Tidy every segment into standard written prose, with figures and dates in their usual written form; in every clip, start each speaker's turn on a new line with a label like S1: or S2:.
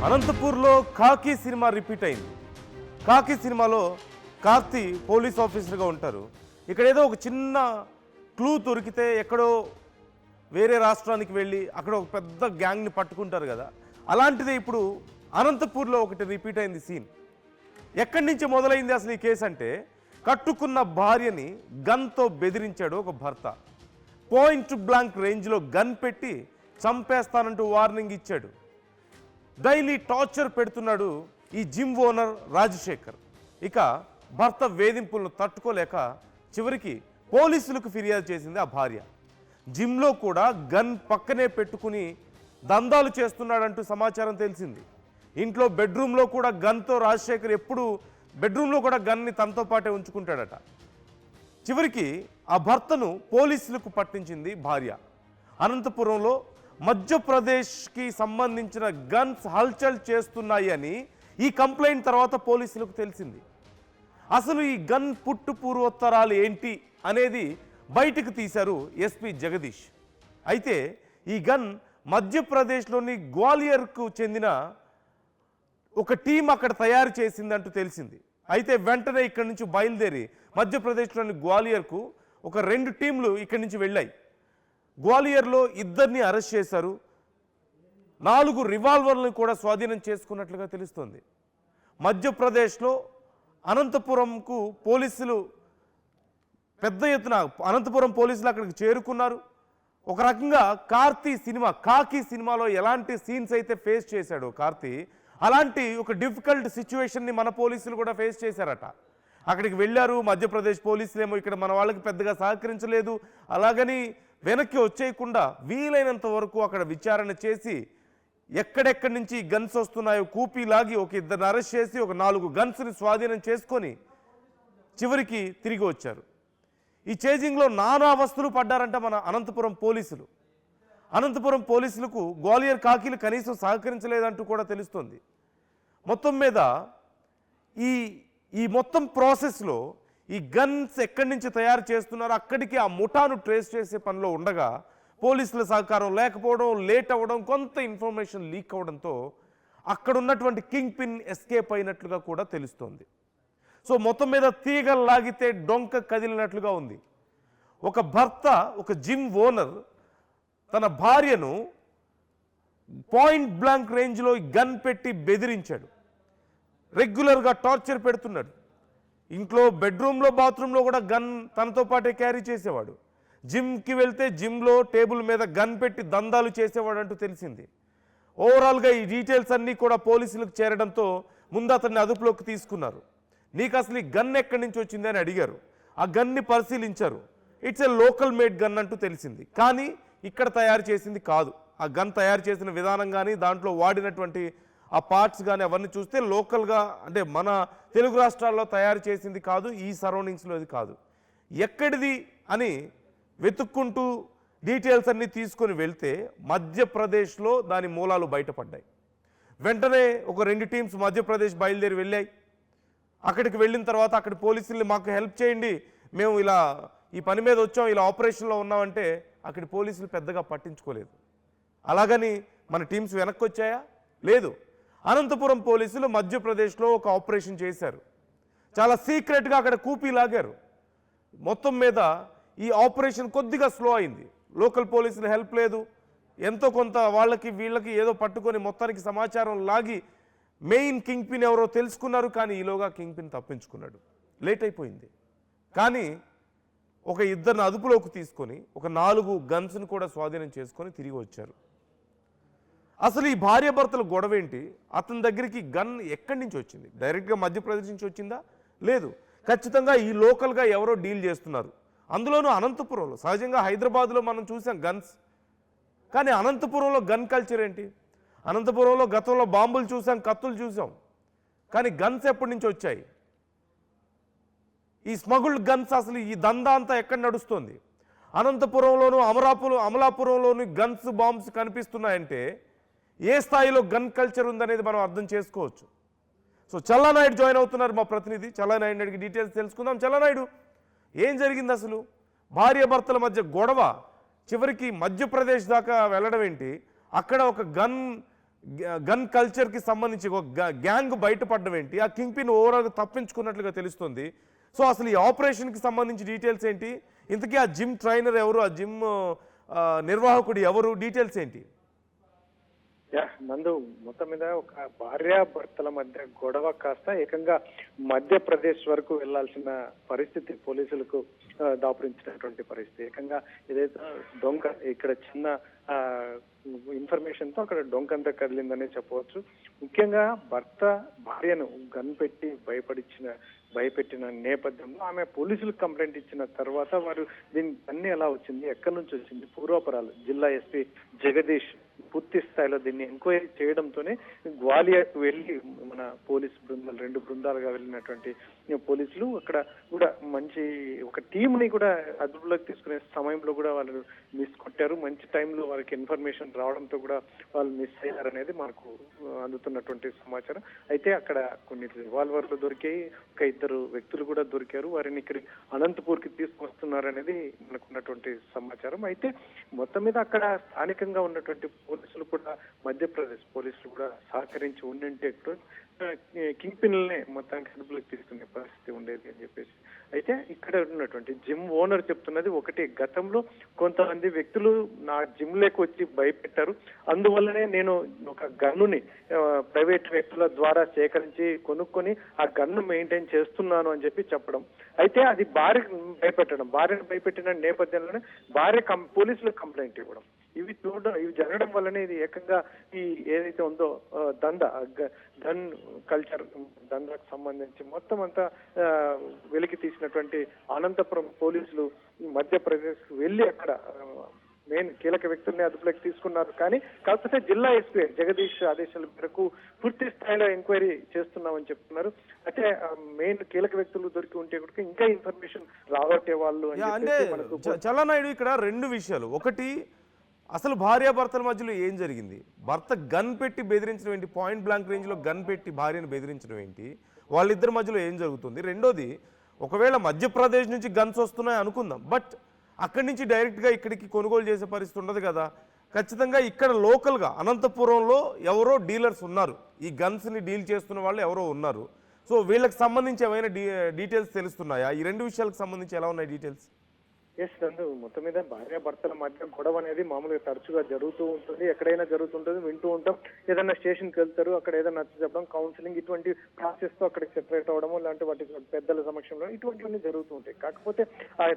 S1: అనంతపూర్లో కాకి cinema repeat అయింది. కాకి సినిమాలో కార్తీ పోలీస్ ఆఫీసర్గా ఉంటారు. ఇక్కడ ఏదో ఒక చిన్న క్లూ దొరికితే ఎక్కడో వేరే రాష్ట్రానికి వెళ్ళి అక్కడ ఒక పెద్ద గ్యాంగ్ని పట్టుకుంటారు కదా, అలాంటిదే ఇప్పుడు అనంతపూర్లో ఒకటి రిపీట్ అయింది సీన్. ఎక్కడి నుంచి మొదలైంది అసలు ఈ కేసు అంటే, కట్టుకున్న భార్యని గన్తో బెదిరించాడు ఒక భర్త. పాయింట్ బ్లాంక్ రేంజ్లో గన్ పెట్టి చంపేస్తానంటూ వార్నింగ్ ఇచ్చాడు. డైలీ టార్చర్ పెడుతున్నాడు ఈ జిమ్ ఓనర్ రాజశేఖర్. ఇక భర్త వేధింపులను తట్టుకోలేక చివరికి పోలీసులకు ఫిర్యాదు చేసింది ఆ భార్య. జిమ్లో కూడా గన్ పక్కనే పెట్టుకుని దందాలు చేస్తున్నాడంటూ సమాచారం తెలిసింది. ఇంట్లో బెడ్రూమ్లో కూడా గన్తో రాజశేఖర్ ఎప్పుడు బెడ్రూమ్లో కూడా గన్ని తనతో పాటే ఉంచుకుంటాడట. చివరికి ఆ భర్తను పోలీసులకు పట్టించింది భార్య. అనంతపురంలో మధ్యప్రదేశ్కి సంబంధించిన గన్స్ హల్చల్ చేస్తున్నాయి అని ఈ కంప్లైంట్ తర్వాత పోలీసులకు తెలిసింది. అసలు ఈ గన్ పుట్టు పూర్వోత్తరాలు ఏంటి అనేది బయటకు తీశారు ఎస్పీ జగదీష్. అయితే ఈ గన్ మధ్యప్రదేశ్లోని గ్వాలియర్కు చెందిన ఒక టీం అక్కడ తయారు చేసిందంటూ తెలిసింది. అయితే వెంటనే ఇక్కడి నుంచి బయలుదేరి మధ్యప్రదేశ్లోని గ్వాలియర్కు ఒక 2 టీంలు ఇక్కడి నుంచి వెళ్ళాయి. గ్వాలియర్లో 2ని అరెస్ట్ చేశారు. 4 రివాల్వర్లను కూడా స్వాధీనం చేసుకున్నట్లుగా తెలుస్తోంది. మధ్యప్రదేశ్లో అనంతపురంకు పోలీసులు పెద్ద ఎత్తున అనంతపురం పోలీసులు అక్కడికి చేరుకున్నారు. ఒక రకంగా కాకి సినిమాలో ఎలాంటి సీన్స్ అయితే ఫేస్ చేశాడో కార్తీ, అలాంటి ఒక డిఫికల్ట్ సిచ్యువేషన్ని మన పోలీసులు కూడా ఫేస్ చేశారట. అక్కడికి వెళ్ళారు. మధ్యప్రదేశ్ పోలీసులేమో ఇక్కడ మన వాళ్ళకి పెద్దగా సహకరించలేదు, అలాగని వెనక్కి వచ్చేయకుండా వీలైనంత వరకు అక్కడ విచారణ చేసి ఎక్కడెక్కడి నుంచి గన్స్ వస్తున్నాయో కూపీలాగి ఒక 2 అరెస్ట్ చేసి ఒక 4 గన్స్ని స్వాధీనం చేసుకొని చివరికి తిరిగి వచ్చారు. ఈ చేజింగ్లో నానా అవస్థలు పడ్డారంట మన అనంతపురం పోలీసులు. అనంతపురం పోలీసులకు గ్వాలియర్ కాకీలు కనీసం సహకరించలేదంటూ కూడా తెలుస్తోంది. మొత్తం మీద ఈ మొత్తం ప్రాసెస్లో ఈ గన్స్ ఎక్కడి నుంచి తయారు చేస్తున్నారో అక్కడికి ఆ ముఠాను ట్రేస్ చేసే పనిలో ఉండగా పోలీసుల సహకారం లేకపోవడం, లేట్ అవ్వడం, కొంత ఇన్ఫర్మేషన్ లీక్ అవ్వడంతో అక్కడ ఉన్నటువంటి కింగ్ పిన్ ఎస్కేప్ అయినట్లుగా కూడా తెలుస్తోంది. సో మొత్తం మీద తీగలు లాగితే డొంక కదిలినట్లుగా ఉంది. ఒక భర్త, ఒక జిమ్ ఓనర్ తన భార్యను పాయింట్ బ్లాంక్ రేంజ్లో గన్ పెట్టి బెదిరించాడు. రెగ్యులర్గా టార్చర్ పెడుతున్నాడు. ఇంట్లో బెడ్రూమ్లో, బాత్రూంలో కూడా గన్ తనతో పాటే క్యారీ చేసేవాడు. జిమ్కి వెళ్తే జిమ్లో టేబుల్ మీద గన్ పెట్టి దందాలు చేసేవాడు అంటూ తెలిసింది. ఓవరాల్గా ఈ డీటెయిల్స్ అన్నీ కూడా పోలీసులకు చేరడంతో ముందు అతన్ని అదుపులోకి తీసుకున్నారు. నీకు అసలు ఈ గన్ ఎక్కడి నుంచి వచ్చింది అని అడిగారు. ఆ గన్ని పరిశీలించారు. It's a local made gun అంటూ తెలిసింది. కానీ ఇక్కడ తయారు చేసింది కాదు. ఆ గన్ తయారు చేసిన విధానం కానీ దాంట్లో వాడినటువంటి ఆ పార్ట్స్ కానీ అవన్నీ చూస్తే లోకల్గా, అంటే మన తెలుగు రాష్ట్రాల్లో తయారు చేసింది కాదు, ఈ సరౌండింగ్స్లో ఇది కాదు. ఎక్కడిది అని వెతుక్కుంటూ డీటెయిల్స్ అన్నీ తీసుకొని వెళ్తే మధ్యప్రదేశ్లో దాని మూలాలు బయటపడ్డాయి. వెంటనే ఒక 2 టీమ్స్ మధ్యప్రదేశ్ బయలుదేరి వెళ్ళాయి. అక్కడికి వెళ్ళిన తర్వాత అక్కడి పోలీసుల్ని మాకు హెల్ప్ చేయండి, మేము ఇలా ఈ పని మీద వచ్చాం, ఇలా ఆపరేషన్లో ఉన్నామంటే అక్కడి పోలీసులు పెద్దగా పట్టించుకోలేదు. అలాగని మన టీమ్స్ వెనక్కి వచ్చాయా? లేదు. అనంతపురం పోలీసులు మధ్యప్రదేశ్లో ఒక ఆపరేషన్ చేశారు. చాలా సీక్రెట్గా అక్కడ కూపీ లాగారు. మొత్తం మీద ఈ ఆపరేషన్ కొద్దిగా స్లో అయింది. లోకల్ పోలీసులు హెల్ప్ లేదు. ఎంతో కొంత వాళ్ళకి వీళ్ళకి ఏదో పట్టుకొని మొత్తానికి సమాచారం లాగి మెయిన్ కింగ్ పిన్ ఎవరో తెలుసుకున్నారు. కానీ ఈలోగా కింగ్ పిన్ తప్పించుకున్నాడు. లేట్ అయిపోయింది. కానీ ఒక 2ని అదుపులోకి తీసుకొని ఒక 4 గన్స్ని కూడా స్వాధీనం చేసుకొని తిరిగి వచ్చారు. అసలు ఈ భార్యాభర్తల గొడవ ఏంటి? అతని దగ్గరికి గన్ ఎక్కడి నుంచి వచ్చింది? డైరెక్ట్గా మధ్యప్రదేశ్ నుంచి వచ్చిందా? లేదు. ఖచ్చితంగా ఈ లోకల్గా ఎవరో డీల్ చేస్తున్నారు. అందులోనూ అనంతపురంలో. సహజంగా హైదరాబాద్లో మనం చూసాం గన్స్, కానీ అనంతపురంలో గన్ కల్చర్ ఏంటి? అనంతపురంలో గతంలో బాంబులు చూసాం, కత్తులు చూసాం, కానీ గన్స్ ఎప్పటి నుంచి వచ్చాయి? ఈ స్మగుల్డ్ గన్స్ అసలు ఈ దందా అంతా ఎక్కడ నడుస్తుంది? అనంతపురంలోనూ అమలాపురంలోనూ గన్స్, బాంబ్స్ కనిపిస్తున్నాయంటే ఏ స్థాయిలో గన్ కల్చర్ ఉందనేది మనం అర్థం చేసుకోవచ్చు. సో చల్లానాయుడు జాయిన్ అవుతున్నారు, మా ప్రతినిధి. చల్లానాయుడు అడిగి డీటెయిల్స్ తెలుసుకుందాం. చల్లానాయుడు, ఏం జరిగింది అసలు? భార్యాభర్తల మధ్య గొడవ చివరికి మధ్యప్రదేశ్ దాకా వెళ్ళడం ఏంటి? అక్కడ ఒక గన్ గన్ కల్చర్కి సంబంధించి ఒక గ్యాంగ్ బయటపడడం ఏంటి, ఆ కింగ్ పిన్ ఓవరాల్గా తప్పించుకున్నట్లుగా తెలుస్తుంది. సో అసలు ఈ ఆపరేషన్కి సంబంధించి డీటెయిల్స్ ఏంటి, ఇంతకీ ఆ జిమ్ ట్రైనర్ ఎవరు, ఆ జిమ్ నిర్వాహకుడు ఎవరు, డీటెయిల్స్ ఏంటి?
S2: నందు, మొత్తం మీద ఒక భార్యాభర్తల మధ్య గొడవ కాస్త ఏకంగా మధ్యప్రదేశ్ వరకు వెళ్లాల్సిన పరిస్థితి పోలీసులకు దాపురించినటువంటి పరిస్థితి. ఏకంగా ఏదైతే దొంగ ఇక్కడ చిన్న ఇన్ఫర్మేషన్ తో అక్కడ డొంకంతా కదిలిందనే చెప్పవచ్చు. ముఖ్యంగా భర్త భార్యను గన్ పెట్టి భయపెట్టిన నేపథ్యంలో ఆమె పోలీసులకు కంప్లైంట్ ఇచ్చిన తర్వాత వారు దీని అన్ని ఎలా వచ్చింది, ఎక్కడి నుంచి వచ్చింది, పూర్వాపరాలు జిల్లా ఎస్పీ జగదీష్ పూర్తి స్థాయిలో దీన్ని ఎంక్వైరీ చేయడంతోనే గ్వాలియర్కు వెళ్ళి మన పోలీస్ బృందాలు 2 బృందాలుగా వెళ్ళినటువంటి పోలీసులు అక్కడ కూడా మంచి ఒక టీం ని కూడా అదుపులోకి తీసుకునే సమయంలో కూడా వాళ్ళు మిస్ కొట్టారు. మంచి టైంలో వారికి ఇన్ఫర్మేషన్ రావడంతో కూడా వాళ్ళు మిస్ అయ్యారు అనేది మనకు అందుతున్నటువంటి సమాచారం. అయితే అక్కడ కొన్ని రివాల్వర్లు దొరికాయి, ఒక 2 వ్యక్తులు కూడా దొరికారు. వారిని ఇక్కడ అనంతపూర్ కి తీసుకొస్తున్నారు అనేది మనకున్నటువంటి సమాచారం. అయితే మొత్తం మీద అక్కడ స్థానికంగా ఉన్నటువంటి పోలీసులు కూడా, మధ్యప్రదేశ్ పోలీసులు కూడా సహకరించి ఉండింటే కింగ్ పిన్లనే మొత్తానికి అదుపులోకి తీసుకునే పరిస్థితి ఉండేది అని చెప్పేసి. అయితే ఇక్కడ ఉన్నటువంటి జిమ్ ఓనర్ చెప్తున్నది ఒకటి, గతంలో కొంతమంది వ్యక్తులు నా జిమ్ లేకు వచ్చి భయపెట్టారు, అందువల్లనే నేను ఒక గన్నుని ప్రైవేట్ వ్యక్తుల ద్వారా సేకరించి కొనుక్కొని ఆ గన్ను మెయింటైన్ చేస్తున్నాను అని చెప్పి చెప్పడం. అయితే అది భార్యను భయపెట్టిన నేపథ్యంలోనే భార్య పోలీసులకు కంప్లైంట్ ఇవ్వడం. ఇవి జరగడం వల్లనే ఇది ఏకంగా ఈ ఏదైతే ఉందో గన్ కల్చర్ దందాకు సంబంధించి మొత్తం అంతా వెలికి తీసినటువంటి అనంతపురం పోలీసులు మధ్యప్రదేశ్ వెళ్ళి అక్కడ మెయిన్ కీలక వ్యక్తుల్ని అదుపులోకి తీసుకున్నారు. కానీ కాకపోతే జిల్లా ఎస్పీ జగదీష్ ఆదేశాల మేరకు పూర్తి స్థాయిలో ఎంక్వైరీ చేస్తున్నామని చెప్తున్నారు. అంటే మెయిన్ కీలక వ్యక్తులు దొరికి ఉంటే కూడా ఇంకా ఇన్ఫర్మేషన్ రాబట్టే వాళ్ళు
S1: అంటే చల్లనాయుడు ఇక్కడ 2 విషయాలు. ఒకటి, అసలు భార్యాభర్తల మధ్యలో ఏం జరిగింది, భర్త గన్ పెట్టి బెదిరించడం ఏంటి, పాయింట్ బ్లాంక్ రేంజ్లో గన్ పెట్టి భార్యను బెదిరించడం ఏంటి, వాళ్ళిద్దరి మధ్యలో ఏం జరుగుతుంది. రెండోది, ఒకవేళ మధ్యప్రదేశ్ నుంచి గన్స్ వస్తున్నాయి అనుకుందాం, బట్ అక్కడి నుంచి డైరెక్ట్గా ఇక్కడికి కొనుగోలు చేసే పరిస్థితి ఉండదు కదా. ఖచ్చితంగా ఇక్కడ లోకల్గా అనంతపురంలో ఎవరో డీలర్స్ ఉన్నారు, ఈ గన్స్ని డీల్ చేస్తున్న వాళ్ళు ఎవరో ఉన్నారు. సో వీళ్ళకి సంబంధించి ఏమైనా డీటెయిల్స్ తెలుస్తున్నాయా? ఈ 2 విషయాలకు సంబంధించి ఎలా ఉన్నాయి డీటెయిల్స్?
S2: నందు, మొత్తం మీద భార్యాభర్తల మధ్య గొడవ అనేది మామూలుగా తరచుగా జరుగుతూ ఉంటుంది, ఎక్కడైనా జరుగుతుంటుంది, వింటూ ఉంటాం. ఏదైనా స్టేషన్కి వెళ్తారు, అక్కడ ఏదైనా నచ్చ చెప్పడం, కౌన్సిలింగ్, ఇటువంటి ప్రాసెస్ తో అక్కడికి సెపరేట్ అవడము, ఇలాంటి వాటి పెద్దల సమక్షంలో ఇటువంటివన్నీ జరుగుతూ ఉంటాయి. కాకపోతే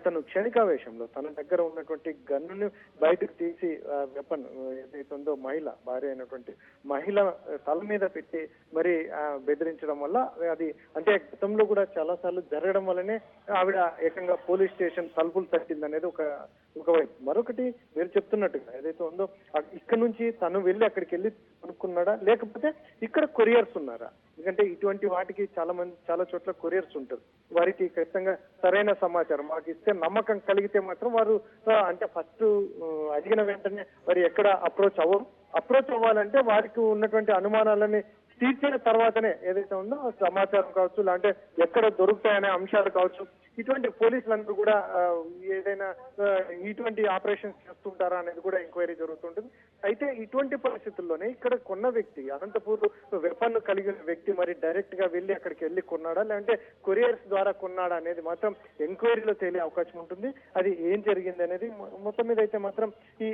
S2: తను క్షణికావేశంలో తన దగ్గర ఉన్నటువంటి గన్నుని బయటకు తీసి వెపన్ ఏదైతే ఉందో భార్య అయినటువంటి మహిళ తల మీద పెట్టి మరి బెదిరించడం వల్ల అది అంటే గతంలో కూడా చాలా సార్లు జరగడం వల్లనే ఆవిడ ఏకంగా పోలీస్ స్టేషన్ తలుపులు అనేది ఒకవైపు. మరొకటి, మీరు చెప్తున్నట్టుగా ఏదైతే ఉందో ఇక్కడ నుంచి తను వెళ్ళి అక్కడికి వెళ్ళి కొనుక్కున్నాడా, లేకపోతే ఇక్కడ కొరియర్స్ ఉన్నారా? ఎందుకంటే ఇటువంటి వాటికి చాలా చోట్ల కొరియర్స్ ఉంటారు, వారికి ఖచ్చితంగా సరైన సమాచారం మాకు ఇస్తే నమ్మకం కలిగితే మాత్రం వారు అంటే ఫస్ట్ అడిగిన వెంటనే వారు ఎక్కడ అప్రోచ్ అవ్వాలంటే వారికి ఉన్నటువంటి అనుమానాలని తీర్చిన తర్వాతనే ఏదైతే ఉందో సమాచారం కావచ్చు, లేదంటే ఎక్కడ దొరుకుతాయనే అంశాలు కావచ్చు, ఇటువంటి పోలీసులందరూ కూడా ఏదైనా ఇటువంటి ఆపరేషన్స్ చేస్తుంటారా అనేది కూడా ఎంక్వైరీ జరుగుతుంటుంది. అయితే ఇటువంటి పరిస్థితుల్లోనే ఇక్కడ కొన్న వ్యక్తి, అనంతపూర్ వెపన్ కలిగిన వ్యక్తి మరి డైరెక్ట్ గా వెళ్ళి అక్కడికి వెళ్ళి కొన్నాడా, లేదంటే కొరియర్స్ ద్వారా కొన్నాడా అనేది మాత్రం ఎంక్వైరీలో తేలే అవకాశం ఉంటుంది. అది ఏం జరిగింది అనేది మొత్తం మీద అయితే మాత్రం ఈ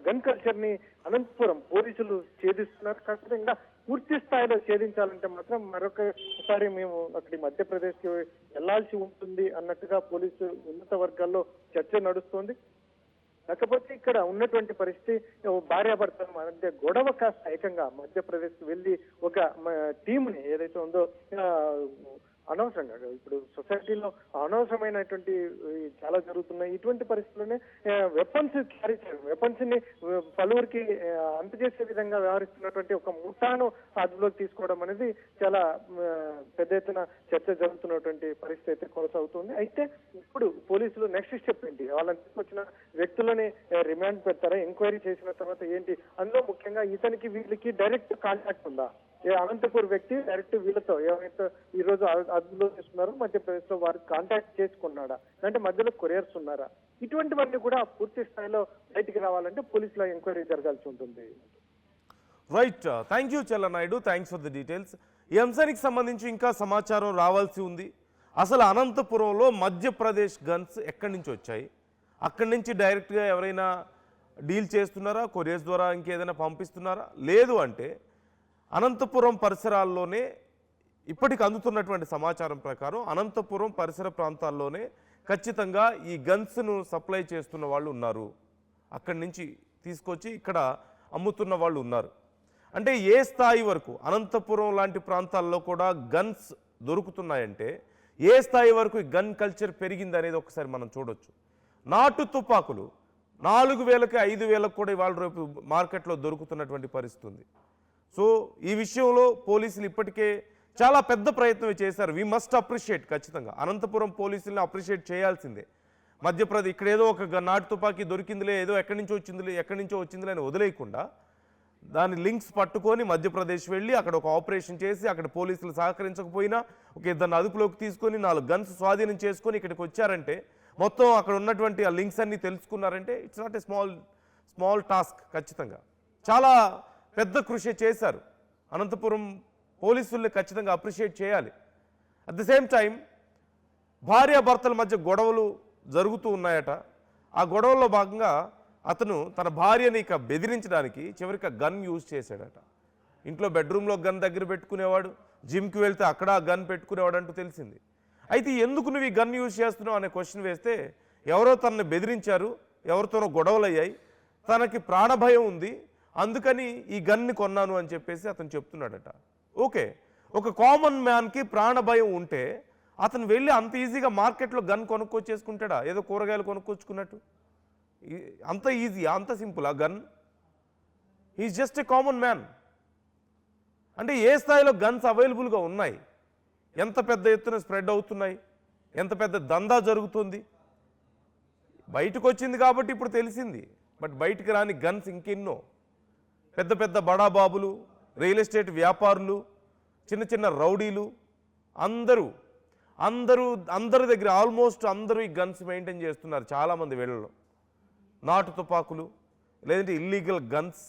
S2: గన్ కల్చర్ ని అనంతపురం పోలీసులు ఛేదిస్తున్నారు. కాకపోతే ఇంకా పూర్తి స్థాయిలో ఛేదించాలంటే మాత్రం మరొకసారి మేము అక్కడి మధ్యప్రదేశ్ కి వెళ్లాల్సి ఉంటుంది అన్నట్టుగా పోలీసు ఉన్నత వర్గాల్లో చర్చ నడుస్తోంది. కాకపోతే ఇక్కడ ఉన్నటువంటి పరిస్థితి భార్యాభర్తల మధ్య గొడవ కాస్త ఏకంగా మధ్యప్రదేశ్ కి వెళ్ళి ఒక టీంని ఏదైతే ఉందో అనవసరంగా ఇప్పుడు సొసైటీలో అనవసరమైనటువంటి చాలా జరుగుతున్నాయి. ఇటువంటి పరిస్థితుల్లోనే వెపన్స్ ని పలువురికి అంతచేసే విధంగా వ్యవహరిస్తున్నటువంటి ఒక ముఠాను అదుపులోకి తీసుకోవడం అనేది చాలా పెద్ద ఎత్తున చర్చ జరుగుతున్నటువంటి పరిస్థితి అయితే కొనసాగుతుంది. అయితే ఇప్పుడు పోలీసులు నెక్స్ట్ స్టెప్ ఏంటి, వాళ్ళని తీసుకొచ్చిన వ్యక్తులని రిమాండ్ పెడతారా, ఎంక్వైరీ చేసిన తర్వాత ఏంటి, అందులో ముఖ్యంగా ఇతనికి వీళ్ళకి డైరెక్ట్ కాంటాక్ట్ ఉందా, అనంతపూర్ వ్యక్తి డైరెక్ట్ వీళ్ళతో ఏమైతే ఈ రోజు అదుపులో తీసుకున్నారో మధ్యప్రదేశ్ లో వారికి కాంటాక్ట్ చేసుకున్నాడా, అంటే మధ్యలో కొరియర్స్ ఉన్నారా, ఇటువంటివన్నీ కూడా పూర్తి స్థాయిలో బయటికి రావాలంటే పోలీసుల ఎంక్వైరీ జరగాల్సి ఉంటుంది.
S1: Right, thank you Chellanaidu, thanks for the details. ఈ అంశానికి సంబంధించి ఇంకా సమాచారం రావాల్సి ఉంది. అసలు అనంతపురంలో మధ్యప్రదేశ్ గన్స్ ఎక్కడి నుంచి వచ్చాయి? అక్కడి నుంచి డైరెక్ట్గా ఎవరైనా డీల్ చేస్తున్నారా, కొరియర్స్ ద్వారా ఇంకేదైనా పంపిస్తున్నారా? లేదు అంటే అనంతపురం పరిసరాల్లోనే ఇప్పటికి అందుతున్నటువంటి సమాచారం ప్రకారం అనంతపురం పరిసర ప్రాంతాల్లోనే ఖచ్చితంగా ఈ గన్స్ను సప్లై చేస్తున్న వాళ్ళు ఉన్నారు. అక్కడి నుంచి తీసుకొచ్చి ఇక్కడ అమ్ముతున్న వాళ్ళు ఉన్నారు. అంటే ఏ స్థాయి వరకు అనంతపురం లాంటి ప్రాంతాల్లో కూడా గన్స్ దొరుకుతున్నాయంటే ఏ స్థాయి వరకు ఈ గన్ కల్చర్ పెరిగింది అనేది ఒకసారి మనం చూడొచ్చు. నాటు తుపాకులు 4,000కి 5,000కు కూడా ఇవాళ రేపు మార్కెట్లో దొరుకుతున్నటువంటి పరిస్థితి ఉంది. సో ఈ విషయంలో పోలీసులు ఇప్పటికే చాలా పెద్ద ప్రయత్నం చేశారు. వీ మస్ట్ అప్రిషియేట్, ఖచ్చితంగా అనంతపురం పోలీసుల్ని అప్రిషియేట్ చేయాల్సిందే. మధ్యప్రదేశ్ ఇక్కడ ఏదో ఒక నాటు తుపాకీ దొరికిందిలే, ఏదో ఎక్కడి నుంచో వచ్చిందిలే అని వదిలేయకుండా దాని లింక్స్ పట్టుకొని మధ్యప్రదేశ్ వెళ్ళి అక్కడ ఒక ఆపరేషన్ చేసి అక్కడ పోలీసులు సహకరించకపోయినా ఒక ఇద్దరిని అదుపులోకి తీసుకొని 4 గన్స్ స్వాధీనం చేసుకొని ఇక్కడికి వచ్చారంటే, మొత్తం అక్కడ ఉన్నటువంటి ఆ లింక్స్ అన్నీ తెలుసుకున్నారంటే it's not a small task. ఖచ్చితంగా చాలా పెద్ద కృషి చేశారు. అనంతపురం పోలీసుల్ని ఖచ్చితంగా అప్రిషియేట్ చేయాలి. అట్ ది సేమ్ టైం భార్యాభర్తల మధ్య గొడవలు జరుగుతూ ఉన్నాయట. ఆ గొడవల్లో భాగంగా అతను తన భార్యని ఇక బెదిరించడానికి చివరికి గన్ యూజ్ చేశాడట. ఇంట్లో బెడ్రూమ్లో గన్ దగ్గర పెట్టుకునేవాడు, జిమ్కి వెళ్తే అక్కడ గన్ పెట్టుకునేవాడు అంటూ తెలిసింది. అయితే ఎందుకు నువ్వు ఈ గన్ యూజ్ చేస్తున్నావు అనే క్వశ్చన్ వేస్తే ఎవరో తనని బెదిరించారు, ఎవరితోనో గొడవలు అయ్యాయి, తనకి ప్రాణభయం ఉంది, అందుకని ఈ గన్ని కొన్నాను అని చెప్పేసి అతను చెప్తున్నాడట. ఓకే, ఒక కామన్ మ్యాన్కి ప్రాణభయం ఉంటే అతను వెళ్ళి అంత ఈజీగా మార్కెట్లో గన్ కొనుక్కొచ్చేసుకుంటాడా? ఏదో కూరగాయలు కొనుక్కొచ్చుకున్నట్టు. అంత ఈజీ, అంత సింపుల్. ఆ gun is just a common man. అంటే ఏ స్థాయిలో గన్స్ అవైలబుల్గా ఉన్నాయి, ఎంత పెద్ద ఎత్తున స్ప్రెడ్ అవుతున్నాయి, ఎంత పెద్ద దందా జరుగుతుంది. బయటకు వచ్చింది కాబట్టి ఇప్పుడు తెలిసింది, బట్ బయటికి రాని గన్స్ ఇంకెన్నో. పెద్ద పెద్ద బడాబాబులు, రియల్ ఎస్టేట్ వ్యాపారులు, చిన్న చిన్న రౌడీలు, అందరి దగ్గర ఆల్మోస్ట్ అందరూ ఈ గన్స్ మెయింటైన్ చేస్తున్నారు. చాలామంది వీళ్ళలో నాటు తుపాకులు, లేదంటే illegal guns.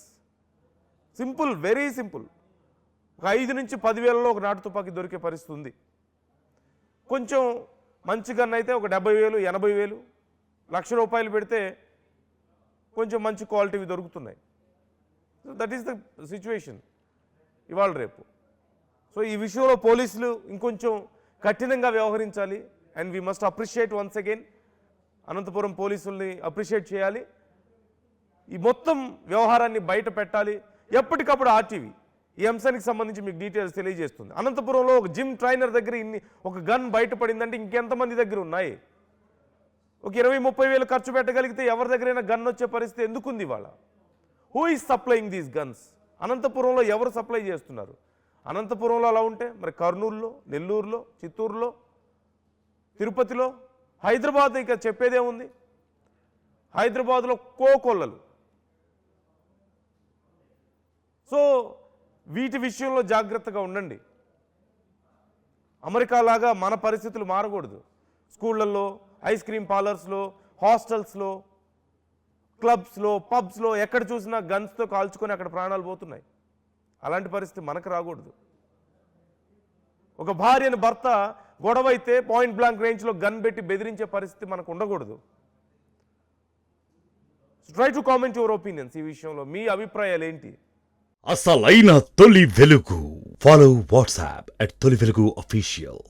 S1: Simple, very simple. ఒక 5 నుంచి 10,000లో ఒక నాటు తుపాకీ దొరికే పరిస్థితి ఉంది. కొంచెం మంచి గన్ అయితే ఒక 70,000, 80,000, ₹1,00,000 పెడితే కొంచెం మంచి క్వాలిటీవి దొరుకుతున్నాయి. So that is the situation ఇవాళ రేపు. సో ఈ విషయంలో పోలీసులు ఇంకొంచెం కఠినంగా వ్యవహరించాలి. And we must appreciate once again Anantapuram పోలీసుల్ని అప్రిషియేట్ చేయాలి. ఈ మొత్తం వ్యవహారాన్ని బయట పెట్టాలి. ఎప్పటికప్పుడు ఆర్టీవీ ఈ అంశానికి సంబంధించి మీకు డీటెయిల్స్ తెలియజేస్తుంది. అనంతపురంలో ఒక జిమ్ ట్రైనర్ దగ్గర ఒక గన్ బయటపడిందంటే ఇంకెంతమంది దగ్గర ఉన్నాయి? ఒక 20-30 ఖర్చు పెట్టగలిగితే ఎవరి దగ్గరైనా గన్ వచ్చే పరిస్థితి ఎందుకుంది ఇవాళ? Who is supplying these guns? అనంతపురంలో ఎవరు సప్లై చేస్తున్నారు? అనంతపురంలో అలా ఉంటే మరి కర్నూలులో, నెల్లూరులో, చిత్తూరులో, తిరుపతిలో, హైదరాబాద్ ఇక చెప్పేదేముంది? హైదరాబాద్లో కోకొల్లలు. సో వీటి విషయంలో జాగ్రత్తగా ఉండండి. అమెరికా లాగా మన పరిస్థితులు మారకూడదు. స్కూళ్ళల్లో, ఐస్ క్రీమ్ పార్లర్స్లో, హాస్టల్స్లో, క్లబ్స్లో, పబ్స్లో ఎక్కడ చూసినా గన్స్తో కాల్చుకొని అక్కడ ప్రాణాలు పోతున్నాయి. అలాంటి పరిస్థితి మనకు రాకూడదు. ఒక భార్యను భర్త గొడవైతే పాయింట్ బ్లాంక్ రేంజ్లో గన్ పెట్టి బెదిరించే పరిస్థితి మనకు ఉండకూడదు. Try to comment your opinions. ఈ విషయంలో మీ అభిప్రాయాలు ఏంటి?
S3: అసలైన తొలి వెలుగు. ఫాలో వాట్సాప్ @తొలి వెలుగు అఫీషియల్.